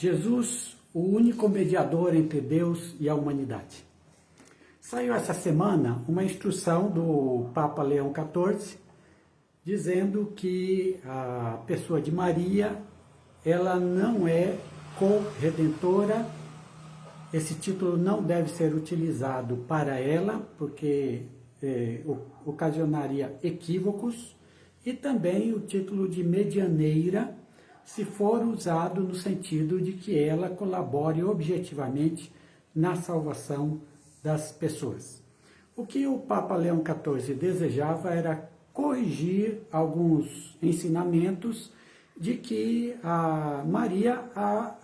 Jesus, o único mediador entre Deus e a humanidade. Saiu essa semana uma instrução do Papa Leão XIV, dizendo que a pessoa de Maria, ela não é co-redentora. Esse título não deve ser utilizado para ela, porque ocasionaria equívocos, e também o título de medianeira, se for usado no sentido de que ela colabore objetivamente na salvação das pessoas. O que o Papa Leão XIV desejava era corrigir alguns ensinamentos de que a Maria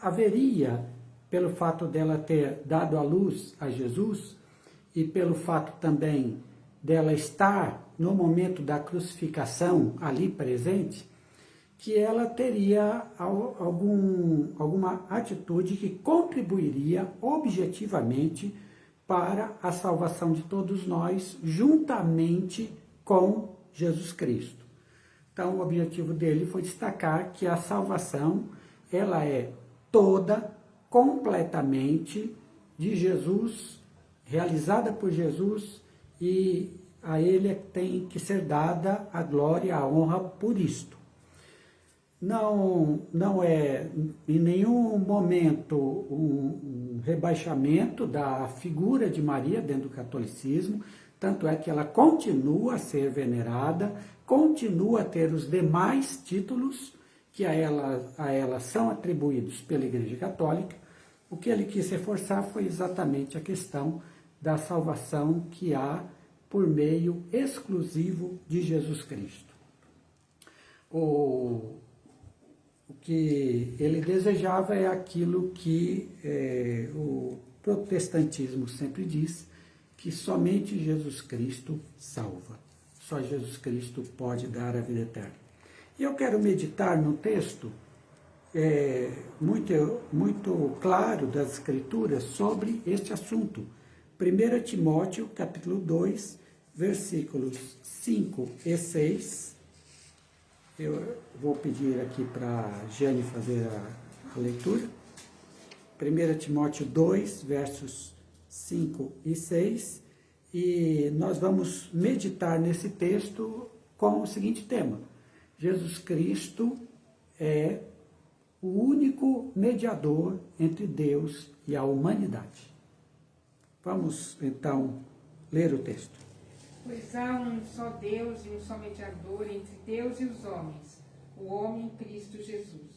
haveria, pelo fato dela ter dado à luz a Jesus e pelo fato também dela estar no momento da crucificação ali presente, que ela teria alguma atitude que contribuiria objetivamente para a salvação de todos nós, juntamente com Jesus Cristo. Então, o objetivo dele foi destacar que a salvação, ela é toda, completamente de Jesus, realizada por Jesus, e a ele tem que ser dada a glória, a honra por isto. Não é em nenhum momento um rebaixamento da figura de Maria dentro do catolicismo, tanto é que ela continua a ser venerada, continua a ter os demais títulos que a ela são atribuídos pela Igreja Católica. O que ele quis reforçar foi exatamente a questão da salvação que há por meio exclusivo de Jesus Cristo. O que ele desejava é aquilo que o protestantismo sempre diz, que somente Jesus Cristo salva. Só Jesus Cristo pode dar a vida eterna. E eu quero meditar no texto muito claro das Escrituras sobre este assunto. 1 Timóteo, capítulo 2, versículos 5 e 6. Eu vou pedir aqui para a Jane fazer a leitura. 1 Timóteo 2, versos 5 e 6. E nós vamos meditar nesse texto com o seguinte tema: Jesus Cristo é o único mediador entre Deus e a humanidade. Vamos, então, ler o texto. Pois há um só Deus e um só mediador entre Deus e os homens, o homem Cristo Jesus,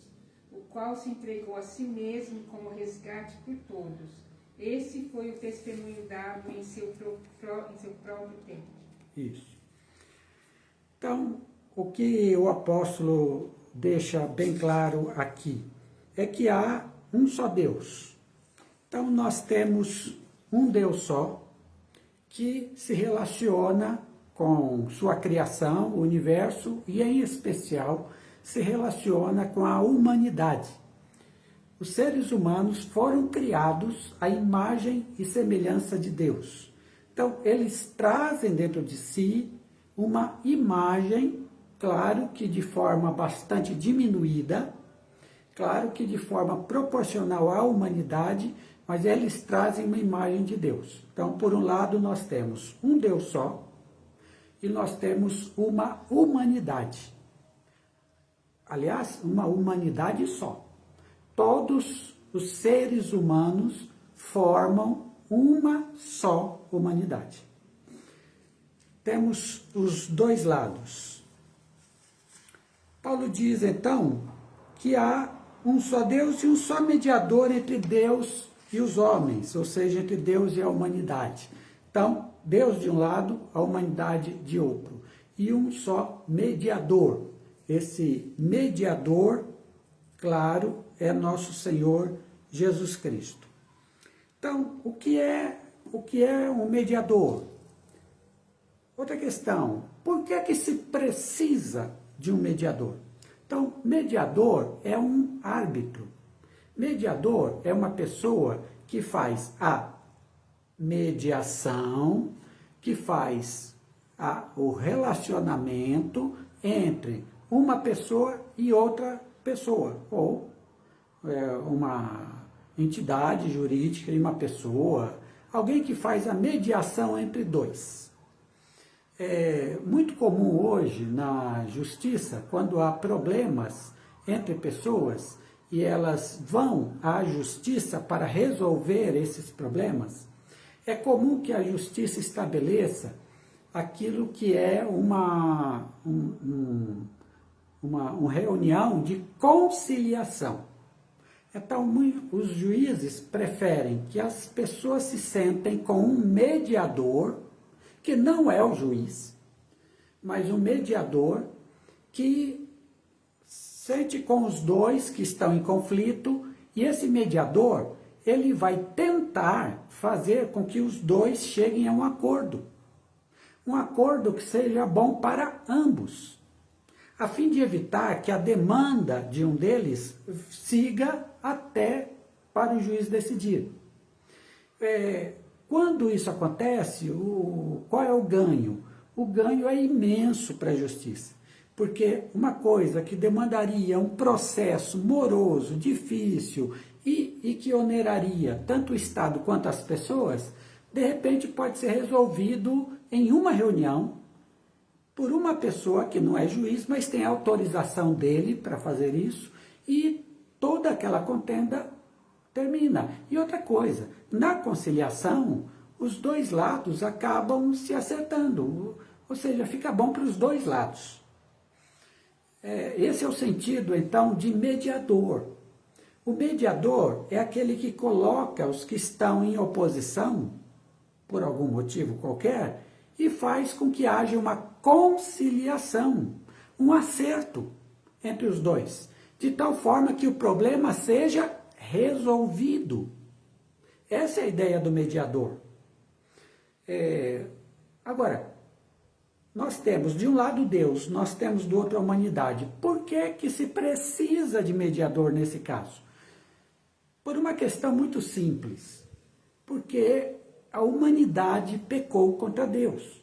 o qual se entregou a si mesmo como resgate por todos. Esse foi o testemunho dado em seu próprio tempo. Isso. Então, o que o apóstolo deixa bem claro aqui é que há um só Deus. Então, nós temos um Deus só, que se relaciona com sua criação, o universo, e em especial se relaciona com a humanidade. Os seres humanos foram criados à imagem e semelhança de Deus. Então, eles trazem dentro de si uma imagem, claro que de forma bastante diminuída, claro que de forma proporcional à humanidade, mas eles trazem uma imagem de Deus. Então, por um lado, nós temos um Deus só e nós temos uma humanidade. Aliás, uma humanidade só. Todos os seres humanos formam uma só humanidade. Temos os dois lados. Paulo diz, então, que há um só Deus e um só mediador entre Deus e os homens, ou seja, entre Deus e a humanidade. Então, Deus de um lado, a humanidade de outro. E um só mediador. Esse mediador, claro, é nosso Senhor Jesus Cristo. Então, o que é um mediador? Outra questão, por que é que se precisa de um mediador? Então, mediador é um árbitro. Mediador é uma pessoa que faz a mediação, que faz o relacionamento entre uma pessoa e outra pessoa, ou uma entidade jurídica e uma pessoa, alguém que faz a mediação entre dois. É muito comum hoje na justiça, quando há problemas entre pessoas e elas vão à justiça para resolver esses problemas, é comum que a justiça estabeleça aquilo que é uma reunião de conciliação. Então, os juízes preferem que as pessoas se sentem com um mediador, que não é o juiz, mas um mediador que sente com os dois que estão em conflito, e esse mediador, ele vai tentar fazer com que os dois cheguem a um acordo que seja bom para ambos, a fim de evitar que a demanda de um deles siga até para o juiz decidir. Quando isso acontece, qual é o ganho? O ganho é imenso para a justiça, porque uma coisa que demandaria um processo moroso, difícil e que oneraria tanto o Estado quanto as pessoas, de repente pode ser resolvido em uma reunião por uma pessoa que não é juiz, mas tem autorização dele para fazer isso, e toda aquela contenda termina. E outra coisa, na conciliação, os dois lados acabam se acertando, ou seja, fica bom para os dois lados. Esse é o sentido, então, de mediador. O mediador é aquele que coloca os que estão em oposição, por algum motivo qualquer, e faz com que haja uma conciliação, um acerto entre os dois, de tal forma que o problema seja resolvido. Essa é a ideia do mediador. Agora, nós temos de um lado Deus, nós temos do outro a humanidade. Por que se precisa de mediador nesse caso? Por uma questão muito simples. Porque a humanidade pecou contra Deus.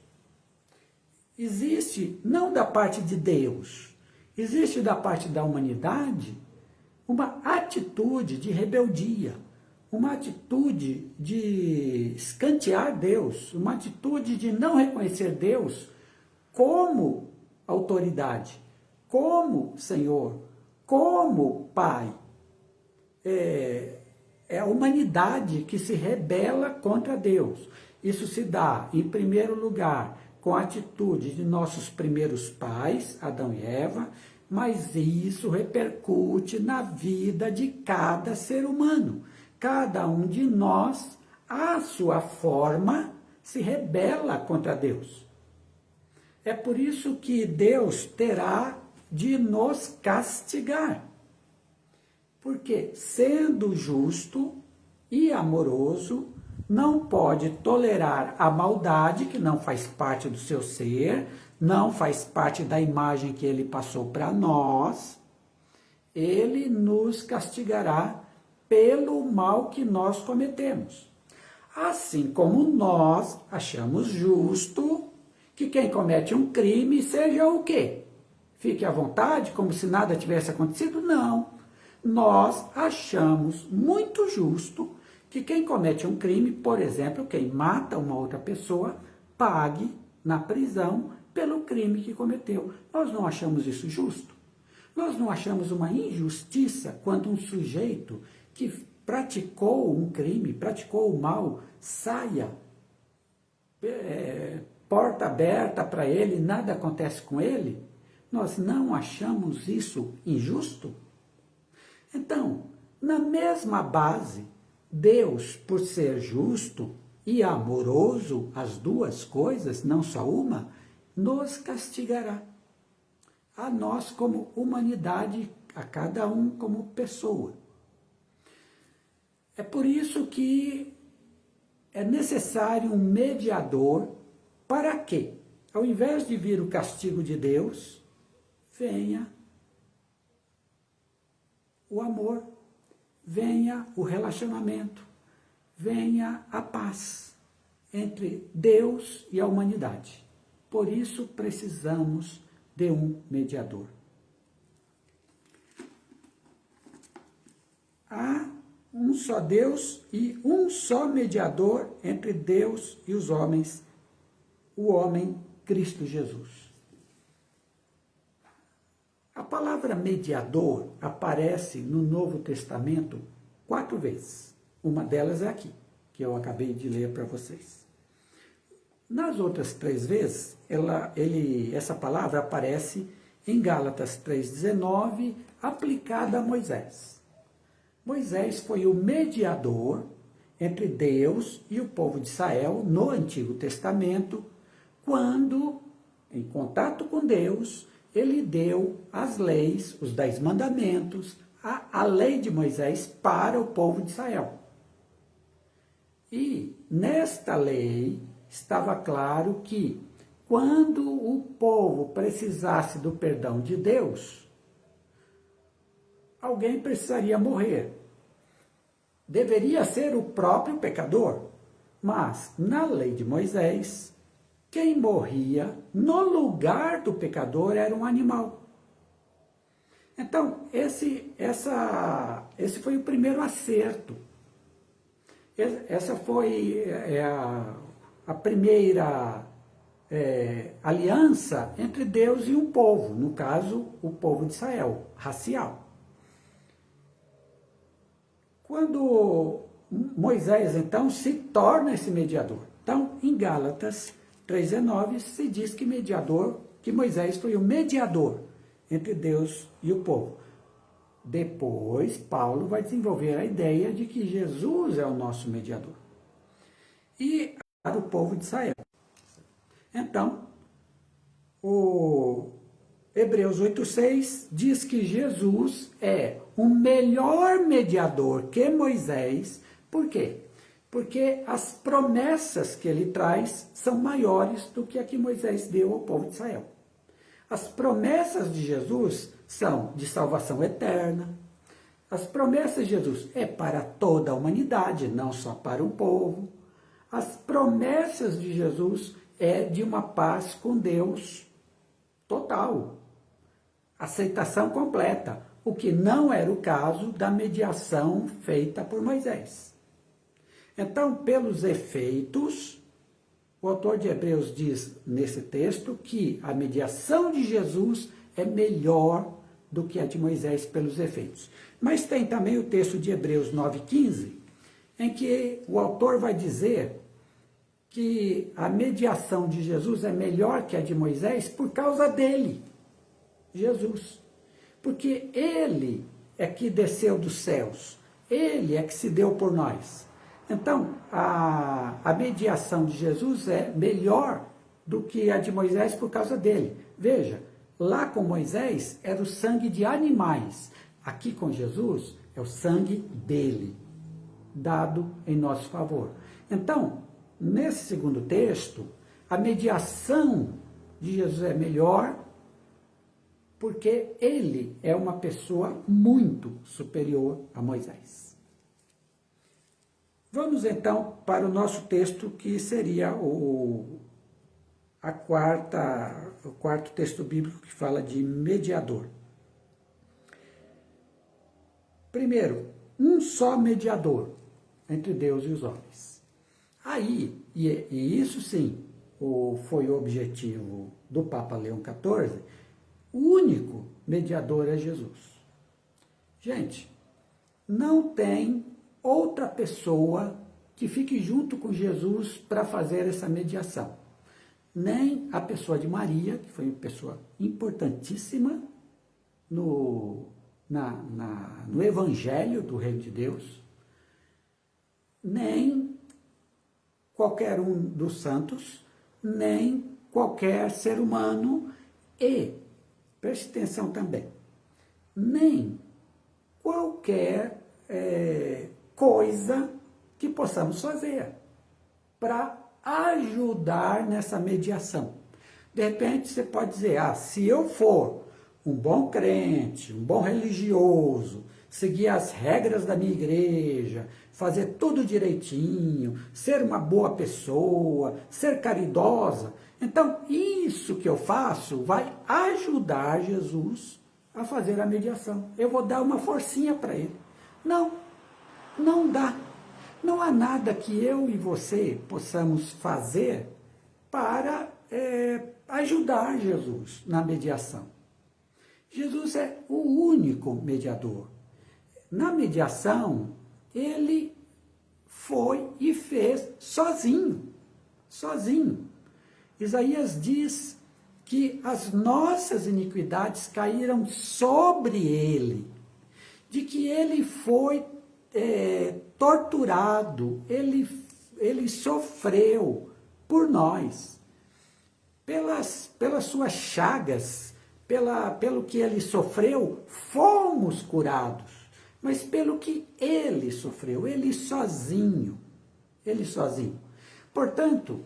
Existe, não da parte de Deus, existe da parte da humanidade uma atitude de rebeldia, uma atitude de escantear Deus, uma atitude de não reconhecer Deus como autoridade, como Senhor, como Pai. É a humanidade que se rebela contra Deus. Isso se dá, em primeiro lugar, com a atitude de nossos primeiros pais, Adão e Eva, mas isso repercute na vida de cada ser humano. Cada um de nós, à sua forma, se rebela contra Deus. É por isso que Deus terá de nos castigar. Porque, sendo justo e amoroso, não pode tolerar a maldade, que não faz parte do seu ser, não faz parte da imagem que ele passou para nós. Ele nos castigará pelo mal que nós cometemos. Assim como nós achamos justo que quem comete um crime seja o quê? Fique à vontade, como se nada tivesse acontecido? Não. Nós achamos muito justo que quem comete um crime, por exemplo, quem mata uma outra pessoa, pague na prisão pelo crime que cometeu. Nós não achamos isso justo? Nós não achamos uma injustiça quando um sujeito que praticou um crime, praticou o mal, saia, porta aberta para ele, nada acontece com ele? Nós não achamos isso injusto? Então, na mesma base, Deus, por ser justo e amoroso, as duas coisas, não só uma, nos castigará. A nós como humanidade, a cada um como pessoa. É por isso que é necessário um mediador para que, ao invés de vir o castigo de Deus, venha o amor, venha o relacionamento, venha a paz entre Deus e a humanidade. Por isso precisamos de um mediador. um só Deus e um só mediador entre Deus e os homens, o homem Cristo Jesus. A palavra mediador aparece no Novo Testamento 4 vezes. Uma delas é aqui, que eu acabei de ler para vocês. Nas outras 3 vezes, essa palavra aparece em Gálatas 3,19, aplicada a Moisés. Moisés foi o mediador entre Deus e o povo de Israel no Antigo Testamento, quando, em contato com Deus, ele deu as leis, os 10 mandamentos, a lei de Moisés para o povo de Israel. E nesta lei estava claro que quando o povo precisasse do perdão de Deus, alguém precisaria morrer. Deveria ser o próprio pecador, mas na lei de Moisés, quem morria no lugar do pecador era um animal. Então, esse foi o primeiro acerto. Essa foi a primeira aliança entre Deus e um povo, no caso, o povo de Israel, racial. Quando Moisés, então, se torna esse mediador. Então, em Gálatas 3,19, se diz que Moisés foi o mediador entre Deus e o povo. Depois, Paulo vai desenvolver a ideia de que Jesus é o nosso mediador. E para o povo de Israel. Então, o Hebreus 8,6 diz que Jesus é o melhor mediador que Moisés. Por quê? Porque as promessas que ele traz são maiores do que a que Moisés deu ao povo de Israel. As promessas de Jesus são de salvação eterna. As promessas de Jesus é para toda a humanidade, não só para um povo. As promessas de Jesus é de uma paz com Deus total. Aceitação completa, o que não era o caso da mediação feita por Moisés. Então, pelos efeitos, o autor de Hebreus diz nesse texto que a mediação de Jesus é melhor do que a de Moisés pelos efeitos. Mas tem também o texto de Hebreus 9,15, em que o autor vai dizer que a mediação de Jesus é melhor que a de Moisés por causa dele, Jesus. Porque ele é que desceu dos céus, ele é que se deu por nós. Então, a mediação de Jesus é melhor do que a de Moisés por causa dele. Veja, lá com Moisés era o sangue de animais. Aqui com Jesus é o sangue dele, dado em nosso favor. Então, nesse segundo texto, a mediação de Jesus é melhor porque ele é uma pessoa muito superior a Moisés. Vamos então para o nosso texto, que seria o quarto texto bíblico que fala de mediador. Primeiro, um só mediador entre Deus e os homens. Aí, e isso sim foi o objetivo do Papa Leão XIV, o único mediador é Jesus. Gente, não tem outra pessoa que fique junto com Jesus para fazer essa mediação. Nem a pessoa de Maria, que foi uma pessoa importantíssima no Evangelho do Reino de Deus, nem qualquer um dos santos, nem qualquer ser humano e, preste atenção também, nem qualquer coisa que possamos fazer para ajudar nessa mediação. De repente você pode dizer, se eu for um bom crente, um bom religioso, seguir as regras da minha igreja, fazer tudo direitinho, ser uma boa pessoa, ser caridosa, então isso que eu faço vai ajudar Jesus a fazer a mediação. Eu vou dar uma forcinha para ele. Não. Não dá. Não há nada que eu e você possamos fazer para ajudar Jesus na mediação. Jesus é o único mediador. Na mediação, ele foi e fez sozinho. Sozinho. Isaías diz que as nossas iniquidades caíram sobre ele, de que ele foi torturado, ele sofreu por nós, pelas suas chagas, pelo que ele sofreu, fomos curados, mas pelo que ele sofreu, ele sozinho. Portanto,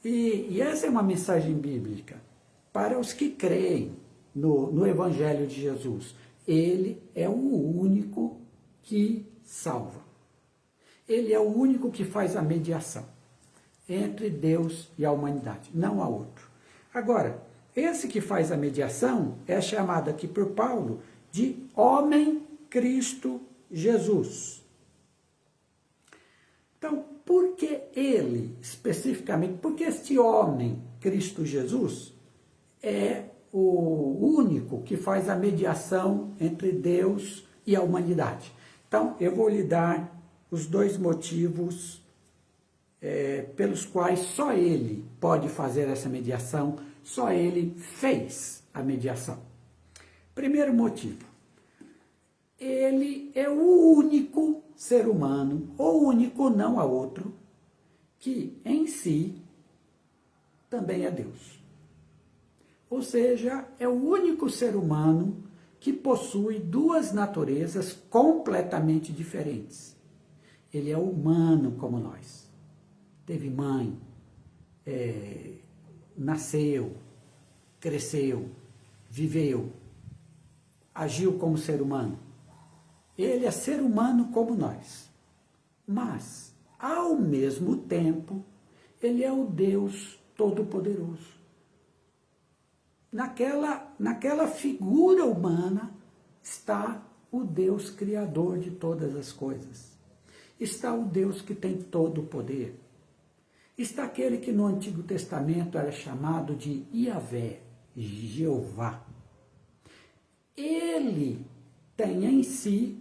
e essa é uma mensagem bíblica para os que creem no Evangelho de Jesus. Ele é o único que salva. Ele é o único que faz a mediação entre Deus e a humanidade, não há outro. Agora, esse que faz a mediação é chamado aqui por Paulo de homem Cristo Jesus. Então, por que ele, especificamente, porque este homem Cristo Jesus é o único que faz a mediação entre Deus e a humanidade? Então, eu vou lhe dar os dois motivos pelos quais só ele pode fazer essa mediação, só ele fez a mediação. Primeiro motivo, ele é o único ser humano, ou único, não há outro, que em si também é Deus. Ou seja, é o único ser humano que possui duas naturezas completamente diferentes. Ele é humano como nós. Teve mãe, nasceu, cresceu, viveu, agiu como ser humano. Ele é ser humano como nós. Mas, ao mesmo tempo, ele é o Deus Todo-Poderoso. Naquela figura humana está o Deus Criador de todas as coisas. Está o Deus que tem todo o poder. Está aquele que no Antigo Testamento era chamado de Iavé, Jeová. Ele tem em si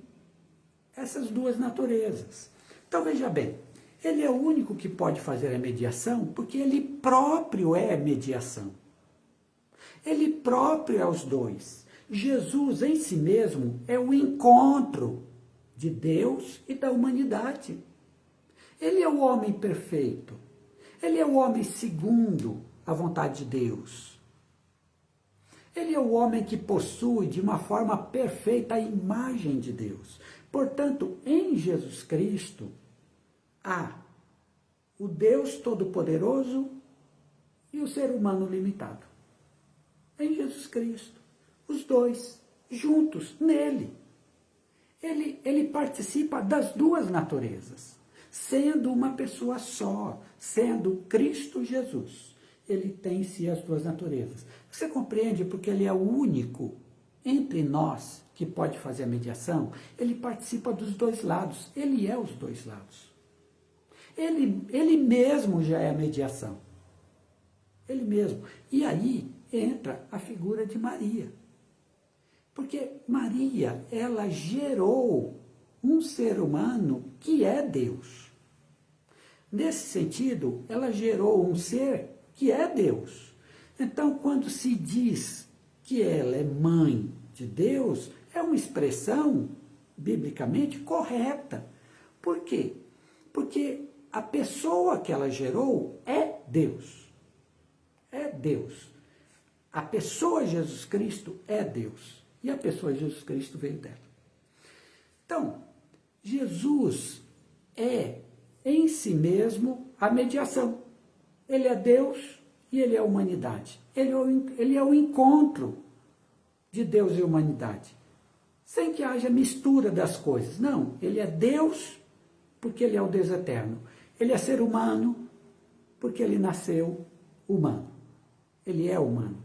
essas duas naturezas. Então veja bem, ele é o único que pode fazer a mediação porque ele próprio é mediação. Ele próprio é os dois. Jesus em si mesmo é o encontro de Deus e da humanidade. Ele é o homem perfeito. Ele é o homem segundo a vontade de Deus. Ele é o homem que possui de uma forma perfeita a imagem de Deus. Portanto, em Jesus Cristo, há o Deus Todo-Poderoso e o ser humano limitado. Em Jesus Cristo, os dois juntos nele. Ele participa das duas naturezas, sendo uma pessoa só, sendo Cristo Jesus. Ele tem em si as duas naturezas. Você compreende porque ele é o único entre nós que pode fazer a mediação? Ele participa dos dois lados, ele é os dois lados. Ele mesmo já é a mediação. Ele mesmo. E aí entra a figura de Maria. Porque Maria, ela gerou um ser humano que é Deus. Nesse sentido, ela gerou um ser que é Deus. Então, quando se diz que ela é mãe de Deus, é uma expressão biblicamente correta. Por quê? Porque a pessoa que ela gerou é Deus. É Deus. A pessoa Jesus Cristo é Deus. E a pessoa Jesus Cristo veio dela. Então, Jesus é em si mesmo a mediação. Ele é Deus e ele é a humanidade. Ele é o encontro de Deus e humanidade. Sem que haja mistura das coisas. Não, ele é Deus porque ele é o Deus eterno. Ele é ser humano porque ele nasceu humano. Ele é humano.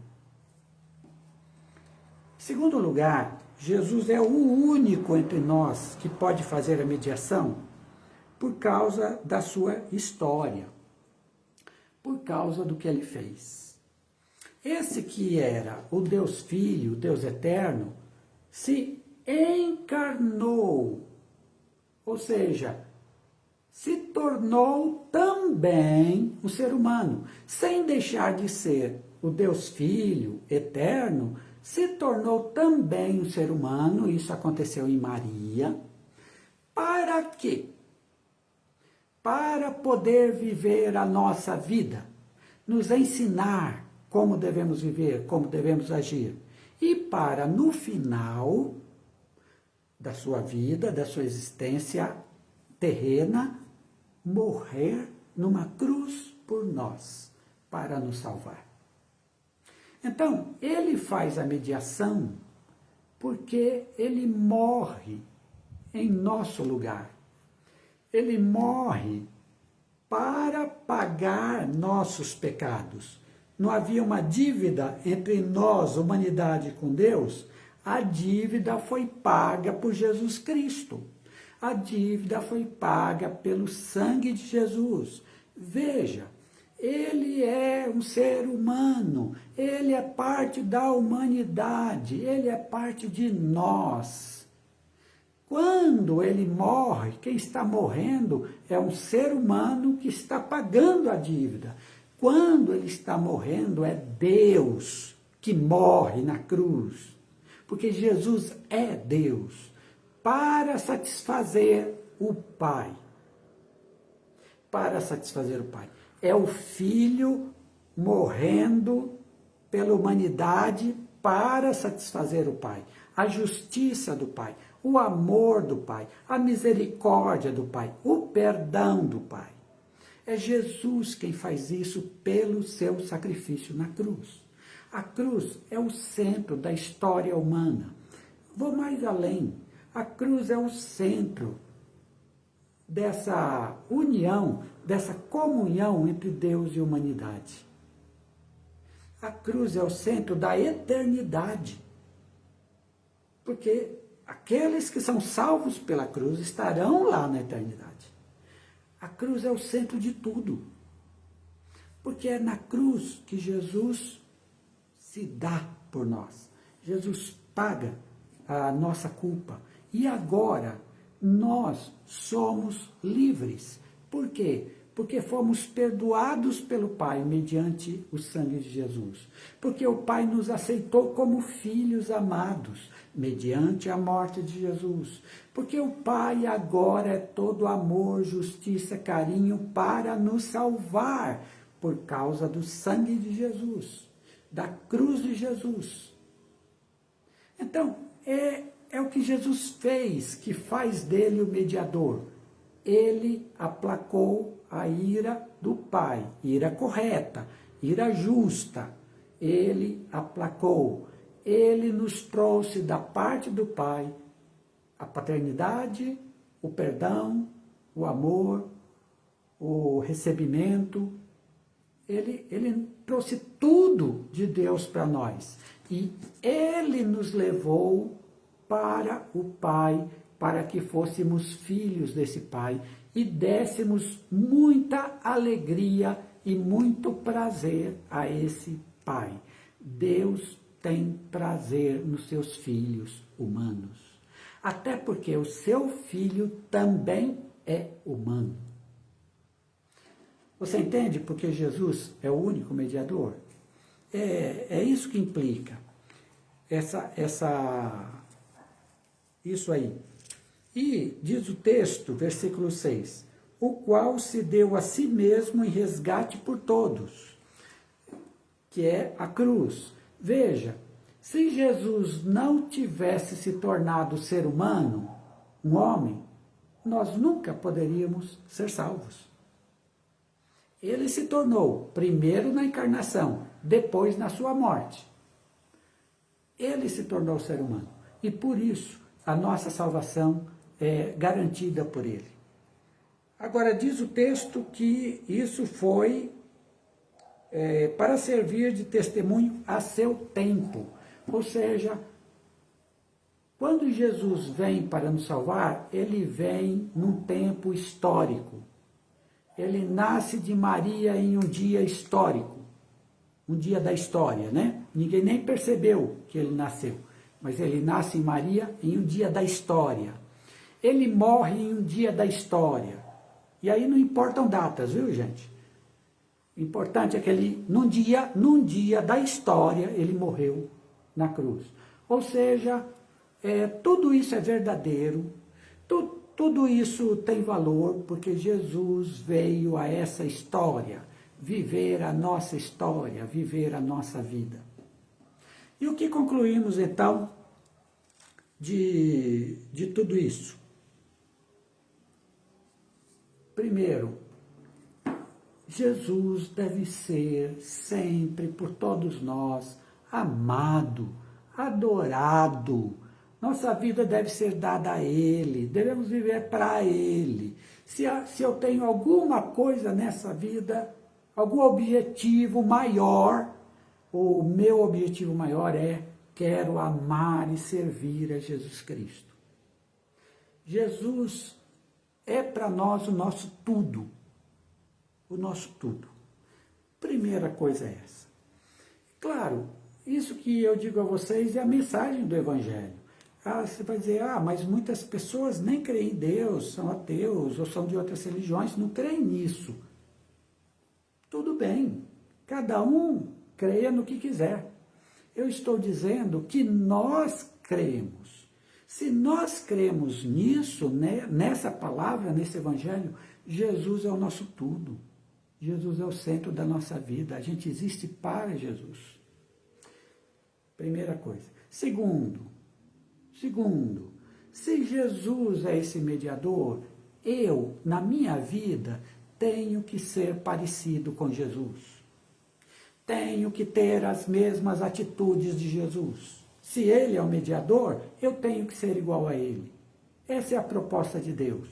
Em segundo lugar, Jesus é o único entre nós que pode fazer a mediação por causa da sua história, por causa do que ele fez. Esse que era o Deus Filho, o Deus Eterno, se encarnou, ou seja, se tornou também um ser humano, sem deixar de ser o Deus Filho Eterno, se tornou também um ser humano, isso aconteceu em Maria, para quê? Para poder viver a nossa vida, nos ensinar como devemos viver, como devemos agir, e para, no final da sua vida, da sua existência terrena, morrer numa cruz por nós, para nos salvar. Então, ele faz a mediação porque ele morre em nosso lugar. Ele morre para pagar nossos pecados. Não havia uma dívida entre nós, humanidade, com Deus? A dívida foi paga por Jesus Cristo. A dívida foi paga pelo sangue de Jesus. Veja, ele é um ser humano, ele é parte da humanidade, ele é parte de nós. Quando ele morre, quem está morrendo é um ser humano que está pagando a dívida. Quando ele está morrendo, é Deus que morre na cruz. Porque Jesus é Deus, para satisfazer o Pai. Para satisfazer o Pai. É o Filho morrendo pela humanidade para satisfazer o Pai. A justiça do Pai, o amor do Pai, a misericórdia do Pai, o perdão do Pai. É Jesus quem faz isso pelo seu sacrifício na cruz. A cruz é o centro da história humana. Vou mais além. A cruz é o centro dessa união, dessa comunhão entre Deus e humanidade. A cruz é o centro da eternidade. Porque aqueles que são salvos pela cruz estarão lá na eternidade. A cruz é o centro de tudo. Porque é na cruz que Jesus se dá por nós. Jesus paga a nossa culpa. E agora nós somos livres. Por quê? Porque fomos perdoados pelo Pai mediante o sangue de Jesus. Porque o Pai nos aceitou como filhos amados mediante a morte de Jesus. Porque o Pai agora é todo amor, justiça, carinho para nos salvar por causa do sangue de Jesus, da cruz de Jesus. Então, é o que Jesus fez, que faz dele o mediador. Ele aplacou a ira do Pai, ira correta, ira justa. Ele aplacou. Ele nos trouxe da parte do Pai a paternidade, o perdão, o amor, o recebimento. Ele trouxe tudo de Deus para nós. E ele nos levou para o Pai, para que fôssemos filhos desse Pai e dessemos muita alegria e muito prazer a esse Pai. Deus tem prazer nos seus filhos humanos. Até porque o seu filho também é humano. Você entende porque Jesus é o único mediador? É isso que implica isso aí. E diz o texto, versículo 6, o qual se deu a si mesmo em resgate por todos, que é a cruz. Veja, se Jesus não tivesse se tornado ser humano, um homem, nós nunca poderíamos ser salvos. Ele se tornou primeiro na encarnação, depois na sua morte. Ele se tornou ser humano. E por isso a nossa salvação é garantida por ele. Agora diz o texto que isso foi para servir de testemunho a seu tempo. Ou seja, Quando Jesus vem para nos salvar, ele vem num tempo histórico. Ele nasce de Maria em um dia histórico, um dia da história, né? Ninguém nem percebeu que ele nasceu, mas ele nasce em Maria em um dia da história. Ele morre em um dia da história. E aí não importam datas, viu, gente? O importante é que ele, num dia da história, ele morreu na cruz. Ou seja, tudo isso é verdadeiro, tudo isso tem valor, porque Jesus veio a essa história, viver a nossa história, viver a nossa vida. E o que concluímos, então, de tudo isso? Primeiro, Jesus deve ser sempre por todos nós amado, adorado. Nossa vida deve ser dada a Ele, devemos viver para Ele. Se eu tenho alguma coisa nessa vida, algum objetivo maior, o meu objetivo maior é: quero amar e servir a Jesus Cristo. Jesus é para nós o nosso tudo. O nosso tudo. Primeira coisa é essa. Claro, isso que eu digo a vocês é a mensagem do Evangelho. Você vai dizer, mas muitas pessoas nem creem em Deus, são ateus ou são de outras religiões, não creem nisso. Tudo bem, cada um creia no que quiser. Eu estou dizendo que nós cremos. Se nós cremos nisso, né, nessa palavra, nesse Evangelho, Jesus é o nosso tudo. Jesus é o centro da nossa vida. A gente existe para Jesus. Primeira coisa. Segundo, se Jesus é esse mediador, eu, na minha vida, tenho que ser parecido com Jesus. Tenho que ter as mesmas atitudes de Jesus. Se ele é o mediador, eu tenho que ser igual a ele. Essa é a proposta de Deus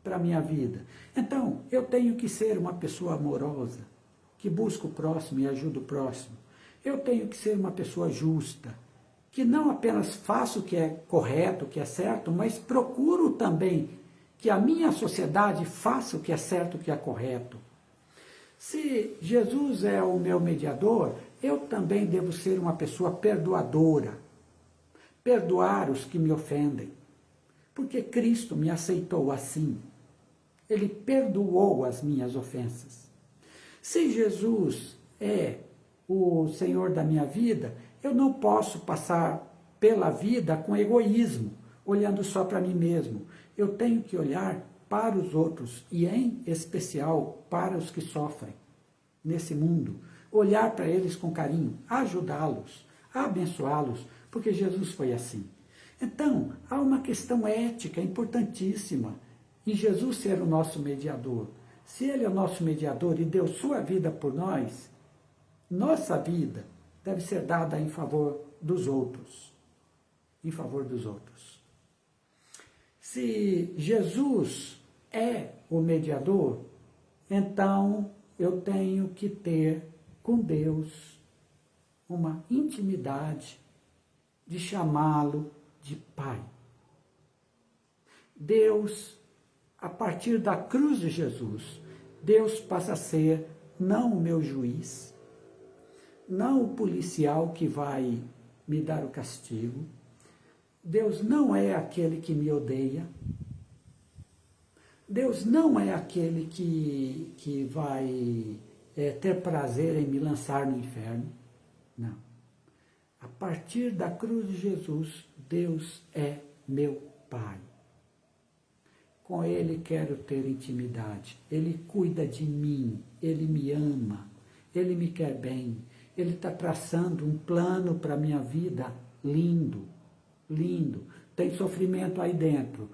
para a minha vida. Então, eu tenho que ser uma pessoa amorosa, que busca o próximo e ajuda o próximo. Eu tenho que ser uma pessoa justa, que não apenas faço o que é correto, o que é certo, mas procuro também que a minha sociedade faça o que é certo, o que é correto. Se Jesus é o meu mediador, eu também devo ser uma pessoa perdoadora. Perdoar os que me ofendem. Porque Cristo me aceitou assim. Ele perdoou as minhas ofensas. Se Jesus é o Senhor da minha vida, eu não posso passar pela vida com egoísmo, olhando só para mim mesmo. Eu tenho que olhar para os outros, e em especial para os que sofrem nesse mundo. Olhar para eles com carinho, ajudá-los, abençoá-los, porque Jesus foi assim. Então, há uma questão ética importantíssima em Jesus ser o nosso mediador. Se ele é o nosso mediador e deu sua vida por nós, nossa vida deve ser dada em favor dos outros. Em favor dos outros. Se Jesus é o mediador, então eu tenho que ter com Deus uma intimidade de chamá-lo de Pai. Deus, a partir da cruz de Jesus, Deus passa a ser não o meu juiz, não o policial que vai me dar o castigo. Deus não é aquele que me odeia. Deus não é aquele que vai ter prazer em me lançar no inferno. Não. A partir da cruz de Jesus, Deus é meu Pai. Com Ele quero ter intimidade. Ele cuida de mim, Ele me ama, Ele me quer bem. Ele está traçando um plano para a minha vida lindo, lindo. Tem sofrimento aí dentro,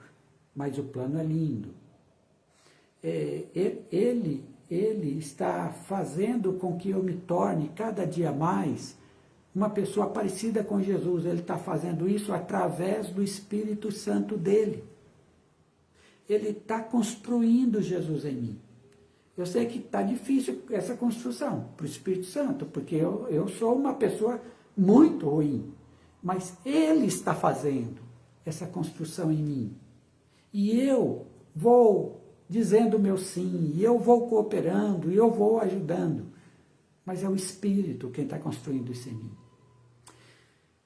mas o plano é lindo. Ele está fazendo com que eu me torne cada dia mais uma pessoa parecida com Jesus. Ele está fazendo isso através do Espírito Santo dele. Ele está construindo Jesus em mim. Eu sei que está difícil essa construção para o Espírito Santo, porque eu sou uma pessoa muito ruim. mas Ele está fazendo essa construção em mim. E eu vou dizendo o meu sim, e eu vou cooperando, e eu vou ajudando. Mas é o Espírito quem está construindo isso em mim.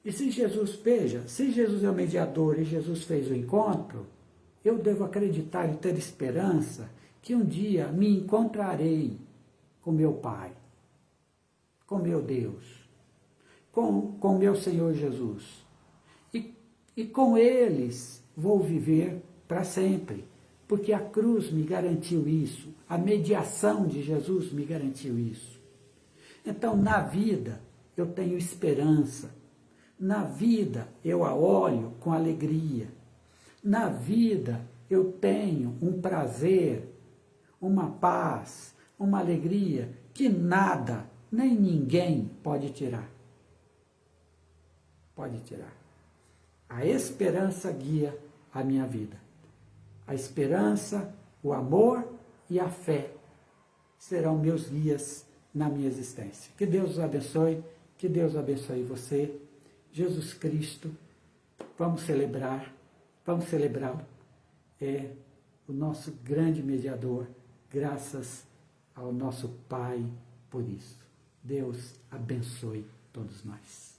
E se Jesus, veja, se Jesus é o mediador e Jesus fez o encontro, eu devo acreditar e ter esperança que um dia me encontrarei com meu Pai, com meu Deus, com meu Senhor Jesus. E com eles vou viver para sempre, porque a cruz me garantiu isso, a mediação de Jesus me garantiu isso. Então, na vida, eu tenho esperança. Na vida, eu a olho com alegria. Na vida, eu tenho um prazer, uma paz, uma alegria que nada, nem ninguém pode tirar. Pode tirar. A esperança guia a minha vida. A esperança, o amor e a fé serão meus guias na minha existência. Que Deus os abençoe, que Deus abençoe você. Jesus Cristo, vamos celebrá-lo. É o nosso grande mediador, graças ao nosso Pai por isso. Deus abençoe todos nós.